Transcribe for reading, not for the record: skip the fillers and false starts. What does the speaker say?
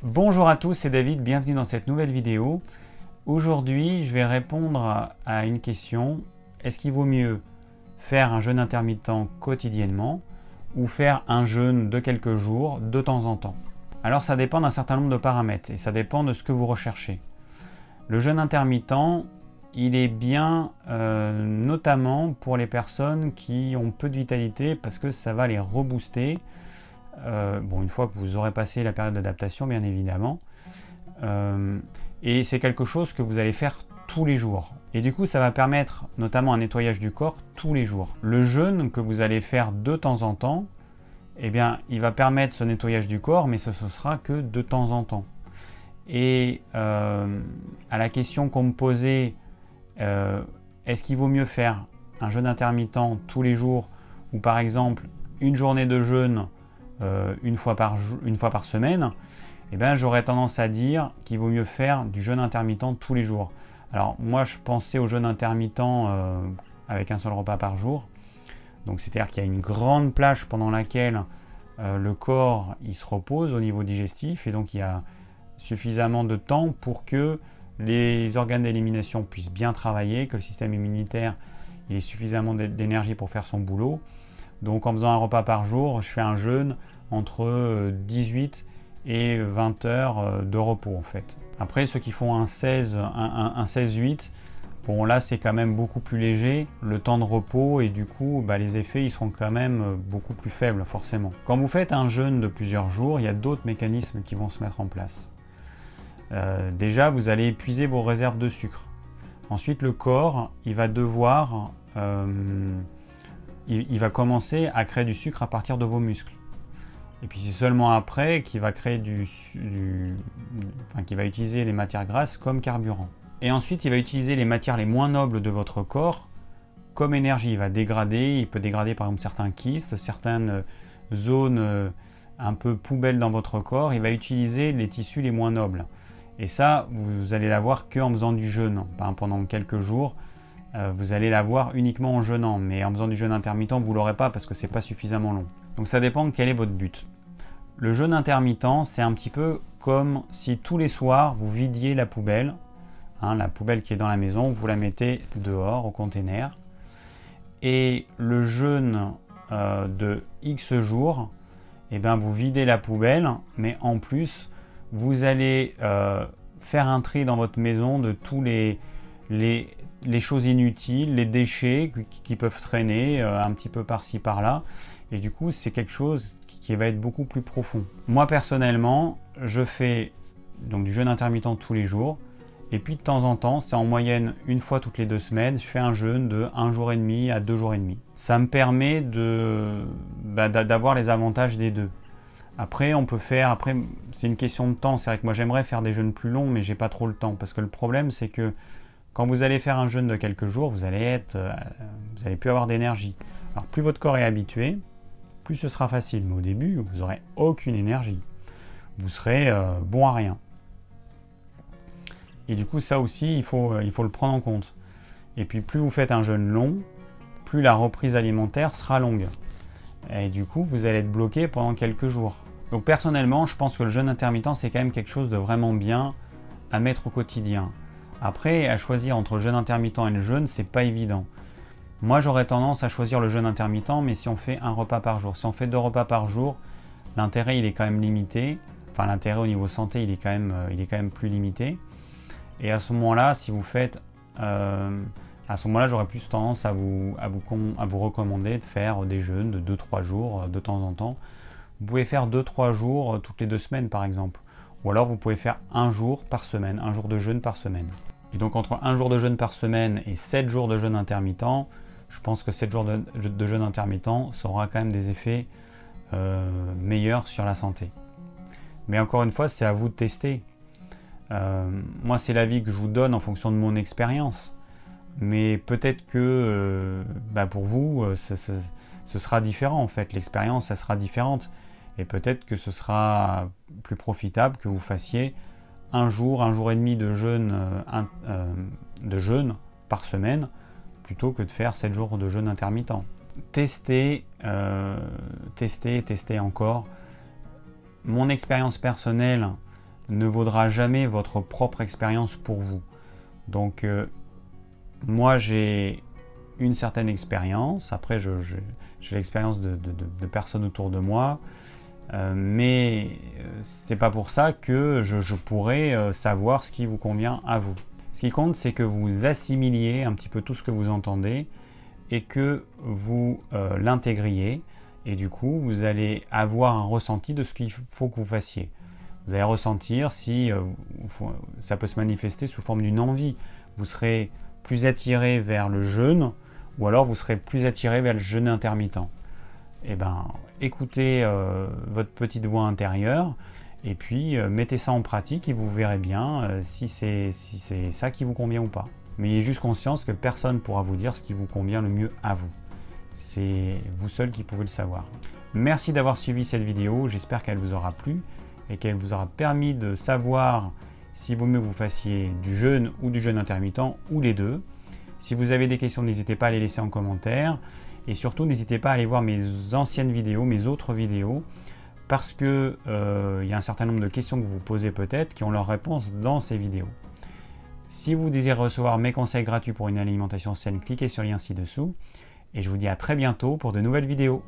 Bonjour à tous, c'est David, bienvenue dans cette nouvelle vidéo. Aujourd'hui, je vais répondre à une question. Est-ce qu'il vaut mieux faire un jeûne intermittent quotidiennement ou faire un jeûne de quelques jours de temps en temps? Alors ça dépend d'un certain nombre de paramètres et ça dépend de ce que vous recherchez. Le jeûne intermittent, il est bien notamment pour les personnes qui ont peu de vitalité parce que ça va les rebooster. Une fois que vous aurez passé la période d'adaptation, bien évidemment. Et c'est quelque chose que vous allez faire tous les jours. Et du coup, ça va permettre notamment un nettoyage du corps tous les jours. Le jeûne que vous allez faire de temps en temps, eh bien, il va permettre ce nettoyage du corps, mais ce sera que de temps en temps. Et à la question qu'on me posait, est-ce qu'il vaut mieux faire un jeûne intermittent tous les jours ou par exemple une journée de jeûne une fois par semaine, eh bien, j'aurais tendance à dire qu'il vaut mieux faire du jeûne intermittent tous les jours. Alors moi je pensais au jeûne intermittent avec un seul repas par jour. Donc c'est-à-dire qu'il y a une grande plage pendant laquelle le corps il se repose au niveau digestif et donc il y a suffisamment de temps pour que les organes d'élimination puissent bien travailler, que le système immunitaire il ait suffisamment d'énergie pour faire son boulot. Donc en faisant un repas par jour, je fais un jeûne entre 18 et 20 heures de repos en fait. Après ceux qui font un 16-8, bon là c'est quand même beaucoup plus léger, le temps de repos et du coup les effets ils seront quand même beaucoup plus faibles forcément. Quand vous faites un jeûne de plusieurs jours, il y a d'autres mécanismes qui vont se mettre en place. Déjà vous allez épuiser vos réserves de sucre. Ensuite le corps il va devoir il va commencer à créer du sucre à partir de vos muscles. Et puis c'est seulement après qu'il va créer qu'il va utiliser les matières grasses comme carburant. Et ensuite il va utiliser les matières les moins nobles de votre corps comme énergie. Il va dégrader, il peut dégrader par exemple certains kystes, certaines zones un peu poubelles dans votre corps. Il va utiliser les tissus les moins nobles. Et ça, vous allez l'avoir qu'en faisant du jeûne, pendant quelques jours. Vous allez l'avoir uniquement en jeûnant, mais en faisant du jeûne intermittent, vous ne l'aurez pas parce que c'est pas suffisamment long. Donc ça dépend de quel est votre but. Le jeûne intermittent, c'est un petit peu comme si tous les soirs vous vidiez la poubelle. La poubelle qui est dans la maison, vous la mettez dehors au container. Et le jeûne de X jours, vous videz la poubelle, mais en plus, vous allez faire un tri dans votre maison de tous les choses inutiles, les déchets qui peuvent traîner un petit peu par-ci par-là. Et du coup, c'est quelque chose qui va être beaucoup plus profond. Moi, personnellement, je fais donc du jeûne intermittent tous les jours. Et puis, de temps en temps, c'est en moyenne une fois toutes les 2 semaines, je fais un jeûne de 1 jour et demi à 2 jours et demi. Ça me permet d'avoir les avantages des deux. Après, c'est une question de temps. C'est vrai que moi, j'aimerais faire des jeûnes plus longs, mais j'ai pas trop le temps. Parce que le problème, c'est que quand vous allez faire un jeûne de quelques jours, vous allez plus avoir d'énergie. Alors plus votre corps est habitué, plus ce sera facile. Mais au début, vous n'aurez aucune énergie. Vous serez bon à rien. Et du coup, ça aussi, il faut le prendre en compte. Et puis plus vous faites un jeûne long, plus la reprise alimentaire sera longue. Et du coup, vous allez être bloqué pendant quelques jours. Donc personnellement, je pense que le jeûne intermittent, c'est quand même quelque chose de vraiment bien à mettre au quotidien. Après, à choisir entre le jeûne intermittent et le jeûne, c'est pas évident. Moi, j'aurais tendance à choisir le jeûne intermittent, mais si on fait un repas par jour. Si on fait 2 repas par jour, l'intérêt, il est quand même limité. Enfin, l'intérêt au niveau santé, il est quand même plus limité. Et à ce moment-là, si vous faites... à ce moment-là, j'aurais plus tendance à vous recommander de faire des jeûnes de 2-3 jours de temps en temps. Vous pouvez faire 2-3 jours toutes les 2 semaines, par exemple. Ou alors vous pouvez faire un jour par semaine, un jour de jeûne par semaine. Et donc entre un jour de jeûne par semaine et 7 jours de jeûne intermittent, je pense que 7 jours de jeûne intermittent, ça aura quand même des effets meilleurs sur la santé. Mais encore une fois, c'est à vous de tester. Moi, c'est l'avis que je vous donne en fonction de mon expérience. Mais peut-être que pour vous, ce sera différent en fait. L'expérience, ça sera différente. Et peut-être que ce sera plus profitable que vous fassiez un jour et demi de jeûne par semaine plutôt que de faire 7 jours de jeûne intermittent. Testez encore. Mon expérience personnelle, ne vaudra jamais votre propre expérience pour vous. Donc moi j'ai une certaine expérience, après j'ai l'expérience de personnes autour de moi, mais c'est pas pour ça que je pourrais savoir ce qui vous convient à vous. Ce qui compte, c'est que vous assimiliez un petit peu tout ce que vous entendez et que vous l'intégriez, et du coup vous allez avoir un ressenti de ce qu'il faut que vous fassiez. Vous allez ressentir si ça peut se manifester sous forme d'une envie. Vous serez plus attiré vers le jeûne, ou alors vous serez plus attiré vers le jeûne intermittent. Eh bien, écoutez votre petite voix intérieure, et puis mettez ça en pratique et vous verrez bien si c'est ça qui vous convient ou pas. Mais ayez juste conscience que personne ne pourra vous dire ce qui vous convient le mieux à vous. C'est vous seul qui pouvez le savoir. Merci d'avoir suivi cette vidéo, j'espère qu'elle vous aura plu et qu'elle vous aura permis de savoir s'il vaut mieux que vous fassiez du jeûne ou du jeûne intermittent, ou les deux. Si vous avez des questions, n'hésitez pas à les laisser en commentaire. Et surtout, n'hésitez pas à aller voir mes anciennes vidéos, mes autres vidéos, parce que y a un certain nombre de questions que vous posez peut-être qui ont leur réponse dans ces vidéos. Si vous désirez recevoir mes conseils gratuits pour une alimentation saine, cliquez sur le lien ci-dessous. Et je vous dis à très bientôt pour de nouvelles vidéos.